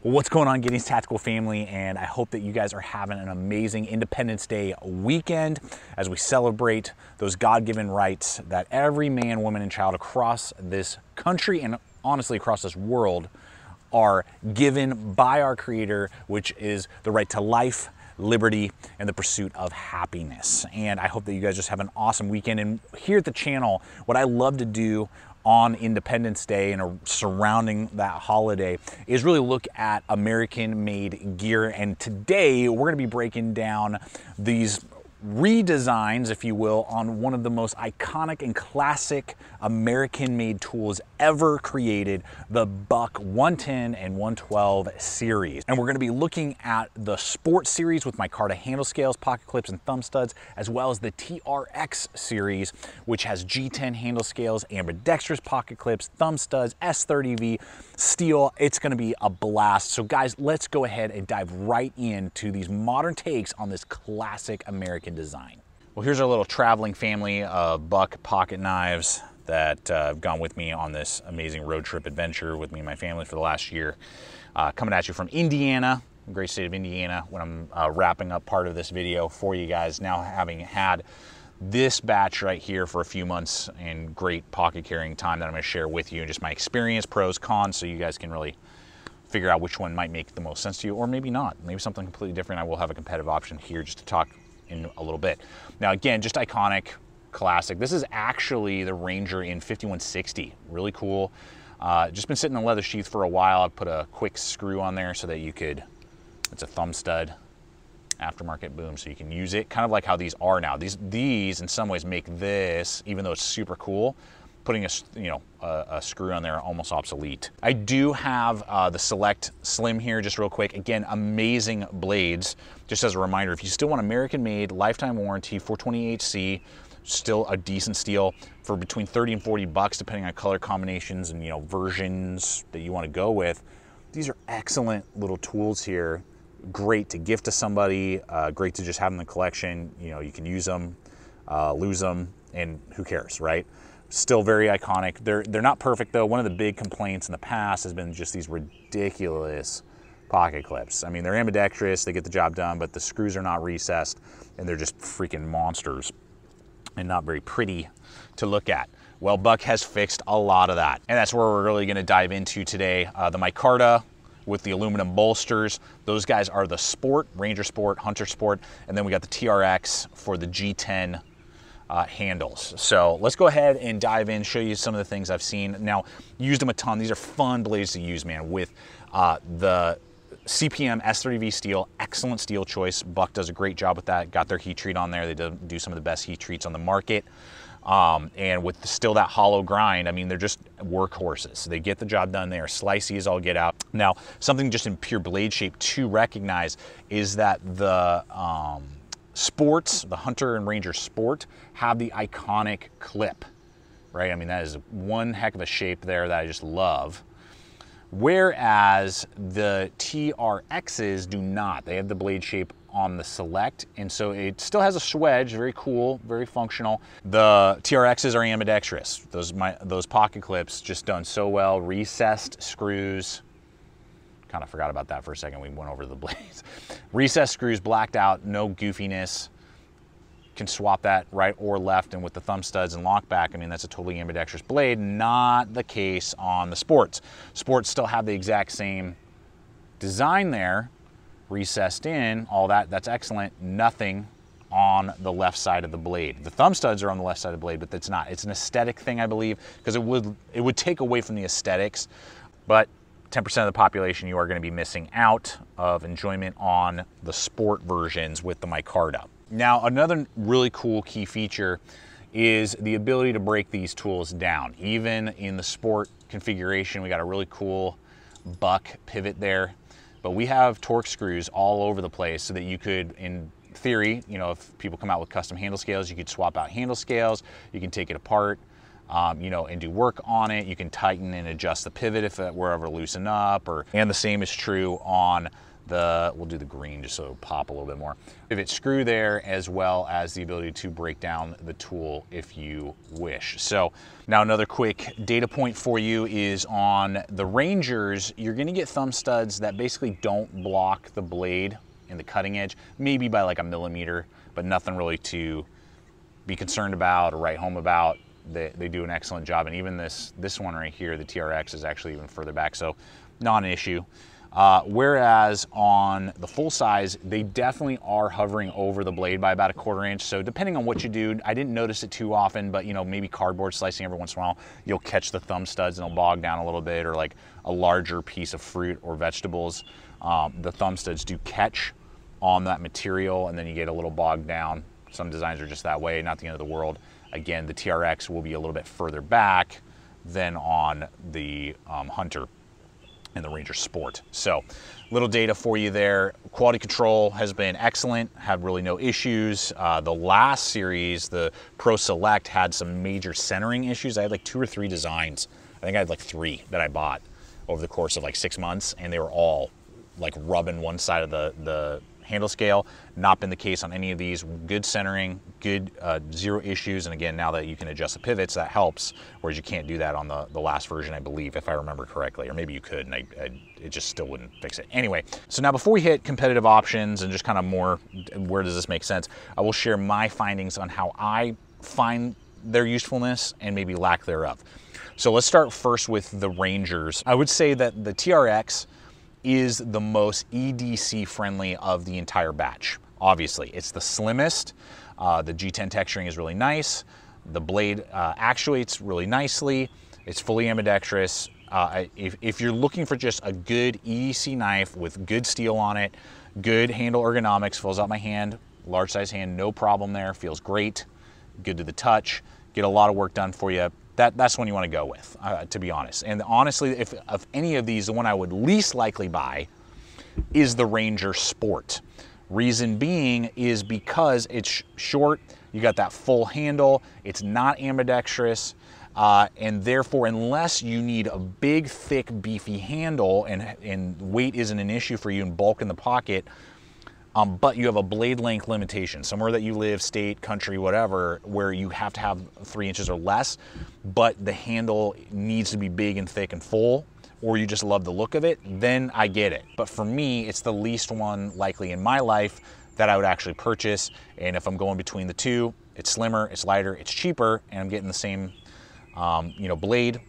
Well, what's going on, Gideon's Tactical family? And I hope that you guys are having an amazing Independence Day weekend as we celebrate those God-given rights that every man, woman, and child across this country and honestly across this world are given by our Creator, which is the right to life, liberty, and the pursuit of happiness. And I hope that you guys just have an awesome weekend. And here at the channel, what I love to do on Independence Day and surrounding that holiday is really look at American-made gear. And today we're gonna be breaking down these redesigns, if you will, on one of the most iconic and classic American-made tools ever created, the Buck 110 and 112 series. And we're gonna be looking at the Sport series with micarta handle scales, pocket clips, and thumb studs, as well as the TRX series, which has G10 handle scales, ambidextrous pocket clips, thumb studs, s30v, steel. It's gonna be a blast. So guys, let's go ahead and dive right into these modern takes on this classic American design. Well, here's our little traveling family of Buck pocket knives that have gone with me on this amazing road trip adventure with me and my family for the last year. Coming at you from Indiana, great state of Indiana, when I'm wrapping up part of this video for you guys, now having had this batch right here for a few months and great pocket carrying time that I'm going to share with you, and just my experience, pros, cons, so you guys can really figure out which one might make the most sense to you, or maybe not. Maybe something completely different. I will have a competitive option here just to talk in a little bit. Now again, just iconic, classic. This is actually the Ranger in 5160. Really cool. Just been sitting in a leather sheath for a while. I put a quick screw on there so that you could, it's a thumb stud, aftermarket boom, so you can use it kind of like how these are now. These in some ways make this, even though it's super cool, putting a screw on there almost obsolete. I do have the Select Slim here, just real quick. Again, amazing blades. Just as a reminder, if you still want American-made, lifetime warranty, 420HC, still a decent steel for between 30 and 40 bucks, depending on color combinations and versions that you want to go with. These are excellent little tools here. Great to gift to somebody. Great to just have in the collection. You can use them, lose them, and who cares, right? Still very iconic. They're not perfect though. One of the big complaints in the past has been just these ridiculous pocket clips. I mean, they're ambidextrous, they get the job done, but the screws are not recessed, and they're just freaking monsters and not very pretty to look at. Well, Buck has fixed a lot of that, and that's where we're really going to dive into today. The micarta with the aluminum bolsters. Those guys are the Sport, Ranger Sport, Hunter Sport, and then we got the TRX for the G10 handles. So let's go ahead and dive in, show you some of the things I've seen. Now, used them a ton. These are fun blades to use, man, with the CPM S30v steel. Excellent steel choice. Buck does a great job with that. Got their heat treat on there. They do some of the best heat treats on the market. And with still that hollow grind, I mean, they're just workhorses. They get the job done. They are slicey as all get out. Now, something just in pure blade shape to recognize is that the Sports, the Hunter and Ranger Sport, have the iconic clip, right? I mean, that is one heck of a shape there that I just love. Whereas the TRXs do not. They have the blade shape on the Select, and so it still has a swedge, very cool, very functional. The TRXs are ambidextrous. Those pocket clips just done so well, recessed screws. Kind of forgot about that for a second. We went over the blades. Recessed screws, blacked out, no goofiness. Can swap that right or left, and with the thumb studs and lockback, I mean, that's a totally ambidextrous blade. Not the case on the Sports. Sports still have the exact same design there, recessed in, all that, that's excellent. Nothing on the left side of the blade. The thumb studs are on the left side of the blade, but that's not. It's an aesthetic thing, I believe, because it would take away from the aesthetics, but 10% of the population, you are going to be missing out of enjoyment on the Sport versions with the micarta. Now, another really cool key feature is the ability to break these tools down. Even in the Sport configuration, we got a really cool Buck pivot there, but we have Torx screws all over the place so that you could, in theory, if people come out with custom handle scales, you could swap out handle scales, you can take it apart, and do work on it. You can tighten and adjust the pivot if it were ever loosen up, and the same is true on We'll do the green just so it'll pop a little bit more. Pivot screw there, as well as the ability to break down the tool if you wish. So now another quick data point for you is on the Rangers, you're gonna get thumb studs that basically don't block the blade and the cutting edge, maybe by like a millimeter, but nothing really to be concerned about or write home about. They do an excellent job, and even this one right here, the TRX, is actually even further back, so not an issue. Whereas on the full size, they definitely are hovering over the blade by about a 1/4 inch. So depending on what you do, I didn't notice it too often, but you know, maybe cardboard slicing every once in a while, you'll catch the thumb studs and they'll bog down a little bit, or like a larger piece of fruit or vegetables. The thumb studs do catch on that material, and then you get a little bogged down. Some designs are just that way, not the end of the world. Again, the TRX will be a little bit further back than on the Hunter and the Ranger Sport. So little data for you there. Quality control has been excellent, had really no issues. The last series, the Pro Select, had some major centering issues. I had like 2 or 3 designs. I think I had like 3 that I bought over the course of like 6 months, and they were all like rubbing one side of the handle scale. Not been the case on any of these. Good centering, good, 0 issues. And again, now that you can adjust the pivots, that helps, whereas you can't do that on the last version, I believe, if I remember correctly, or maybe you could, and it just still wouldn't fix it. Anyway, so now before we hit competitive options and just kind of more, where does this make sense, I will share my findings on how I find their usefulness and maybe lack thereof. So let's start first with the Rangers. I would say that the TRX is the most EDC friendly of the entire batch. Obviously, it's the slimmest. The G10 texturing is really nice. The blade actuates really nicely. It's fully ambidextrous. If you're looking for just a good EDC knife with good steel on it, good handle ergonomics, fills out my hand, large size hand, no problem there, feels great, good to the touch, get a lot of work done for you. That's one you want to go with, to be honest. And honestly, if of any of these, the one I would least likely buy is the Ranger Sport. Reason being is because it's short, you got that full handle, it's not ambidextrous, and therefore, unless you need a big, thick, beefy handle and weight isn't an issue for you and bulk in the pocket, but you have a blade length limitation, somewhere that you live, state, country, whatever, where you have to have 3 inches or less, but the handle needs to be big and thick and full, or you just love the look of it, then I get it. But for me, it's the least one likely in my life that I would actually purchase. And if I'm going between the two, it's slimmer, it's lighter, it's cheaper, and I'm getting the same you know, blade,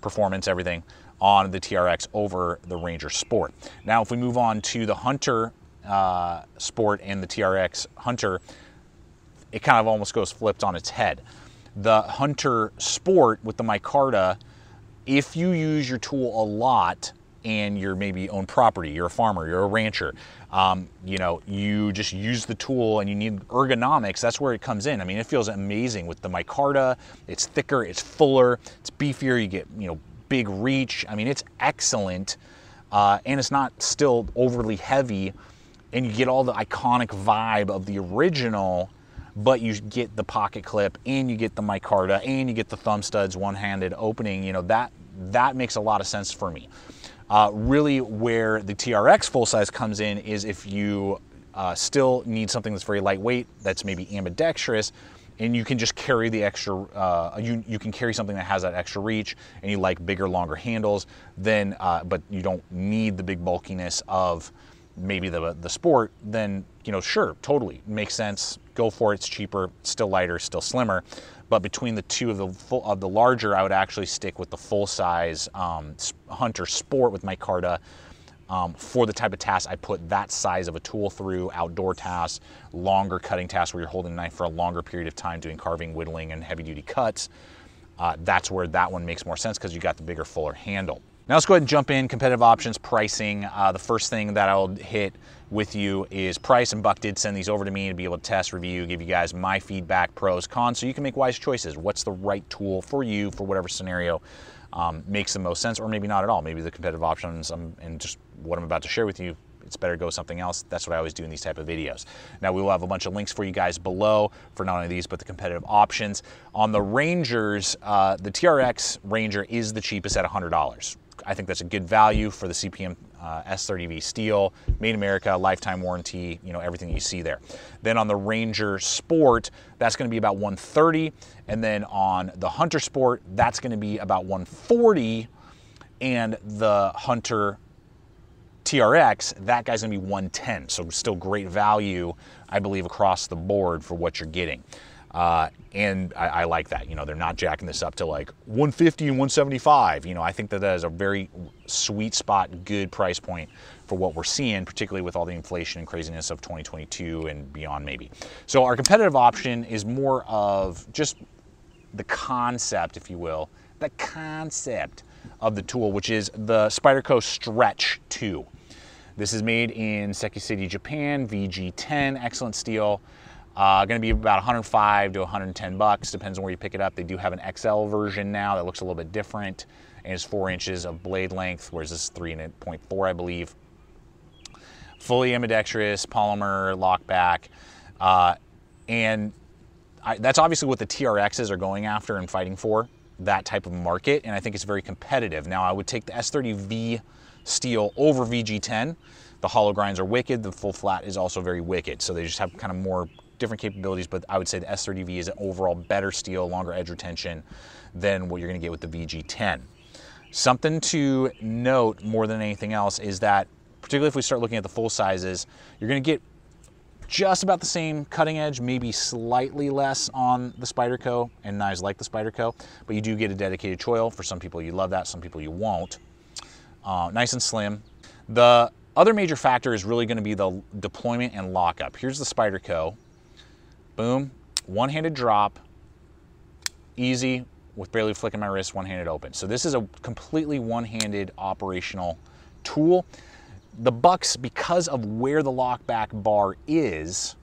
performance, everything on the TRX over the Ranger Sport. Now, if we move on to the Hunter Sport and the TRX Hunter, it kind of almost goes flipped on its head. The Hunter Sport with the micarta, if you use your tool a lot and you're maybe own property, you're a farmer, you're a rancher, you know, you just use the tool and you need ergonomics, that's where it comes in. I mean, it feels amazing with the micarta. It's thicker, it's fuller, it's beefier, you get, you know, big reach. I mean, it's excellent, and it's not still overly heavy, and you get all the iconic vibe of the original, but you get the pocket clip and you get the micarta and you get the thumb studs, one-handed opening. You know, that makes a lot of sense for me. Really where the TRX full size comes in is if you still need something that's very lightweight, that's maybe ambidextrous, and you can just carry the extra, you can carry something that has that extra reach, and you like bigger, longer handles, then, but you don't need the big bulkiness of maybe the Sport, then, you know, sure, totally makes sense. Go for it. It's cheaper, still lighter, still slimmer. But between the two of the larger, I would actually stick with the full size Hunter Sport with micarta. For the type of tasks I put that size of a tool through, outdoor tasks, longer cutting tasks where you're holding a knife for a longer period of time, doing carving, whittling, and heavy duty cuts, that's where that one makes more sense because you got the bigger, fuller handle. Now let's go ahead and jump in, competitive options, pricing. The first thing that I'll hit with you is price, and Buck did send these over to me to be able to test, review, give you guys my feedback, pros, cons, so you can make wise choices. What's the right tool for you for whatever scenario makes the most sense, or maybe not at all. Maybe the competitive options and just what I'm about to share with you, it's better to go with something else. That's what I always do in these type of videos. Now we will have a bunch of links for you guys below for not only these, but the competitive options. On the Rangers, the TRX Ranger is the cheapest at $100. I think that's a good value for the CPM S30V steel, made in America, lifetime warranty, you know, everything you see there. Then on the Ranger Sport, that's going to be about 130, and then on the Hunter Sport, that's going to be about 140, and the Hunter TRX, that guy's going to be 110. So still great value, I believe, across the board for what you're getting. And I like that. You know, they're not jacking this up to like 150 and 175. You know, I think that is a very sweet spot, good price point for what we're seeing, particularly with all the inflation and craziness of 2022 and beyond maybe. So our competitive option is more of just the concept, if you will, the concept of the tool, which is the Spyderco Stretch 2. This is made in Seki City, Japan, VG10, excellent steel. Going to be about 105 to 110 bucks, depends on where you pick it up. They do have an XL version now that looks a little bit different, and it's 4 inches of blade length, whereas this is 3.4, I believe. Fully ambidextrous, polymer, lock back, and that's obviously what the TRXs are going after and fighting for, that type of market, and I think it's very competitive. Now, I would take the S30V steel over VG10. The hollow grinds are wicked, the full flat is also very wicked, so they just have kind of more different capabilities, but I would say the S30V is an overall better steel, longer edge retention than what you're going to get with the VG10. Something to note more than anything else is that, particularly if we start looking at the full sizes, you're going to get just about the same cutting edge, maybe slightly less on the Spyderco and knives like the Spyderco, but you do get a dedicated choil. For some people you love that, some people you won't. Nice and slim. The other major factor is really going to be the deployment and lockup. Here's the Spyderco. Boom, one-handed drop, easy, with barely flicking my wrist, one-handed open. So this is a completely one-handed operational tool. The bucks, because of where the lockback bar is,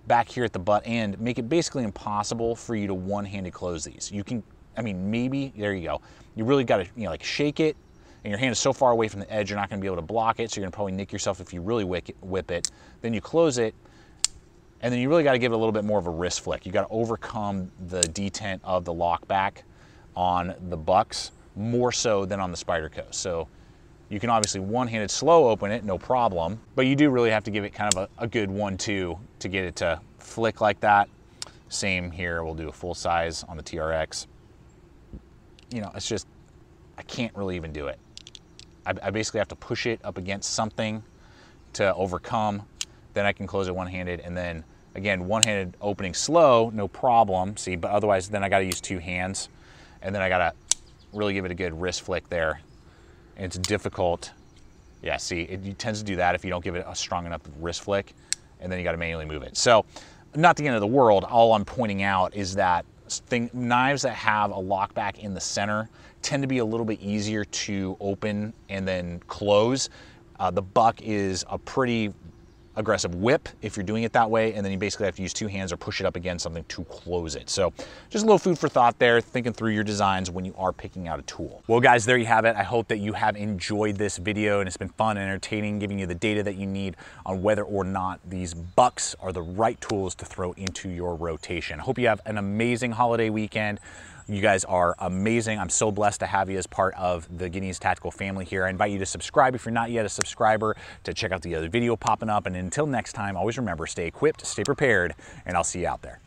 back here at the butt end, make it basically impossible for you to one-handed close these. You can, I mean, maybe, there you go. You really got to, you know, like shake it, and your hand is so far away from the edge, you're not going to be able to block it, so you're going to probably nick yourself if you really whip it. Then you close it, and then you really got to give it a little bit more of a wrist flick. You got to overcome the detent of the lockback on the bucks more so than on the Spyderco. So you can obviously one-handed slow open it, no problem, but you do really have to give it kind of a good 1-2 to get it to flick like that. Same here, we'll do a full size on the TRX. You know, it's just, I can't really even do it. I basically have to push it up against something to overcome. Then I can close it one-handed, and then again, one-handed opening slow, no problem, see, but otherwise then I gotta use 2 hands, and then I gotta really give it a good wrist flick there. And it's difficult. Yeah, see, it tends to do that if you don't give it a strong enough wrist flick, and then you gotta manually move it. So, not the end of the world. All I'm pointing out is that knives that have a lockback in the center tend to be a little bit easier to open and then close. The buck is a pretty aggressive whip if you're doing it that way, and then you basically have to use 2 hands or push it up against something to close it. So just a little food for thought there, thinking through your designs when you are picking out a tool. Well guys, there you have it. I hope that you have enjoyed this video and it's been fun and entertaining, giving you the data that you need on whether or not these bucks are the right tools to throw into your rotation. I hope you have an amazing holiday weekend. You guys are amazing. I'm so blessed to have you as part of the Guineas Tactical family here. I invite you to subscribe if you're not yet a subscriber, to check out the other video popping up. And until next time, always remember, stay equipped, stay prepared, and I'll see you out there.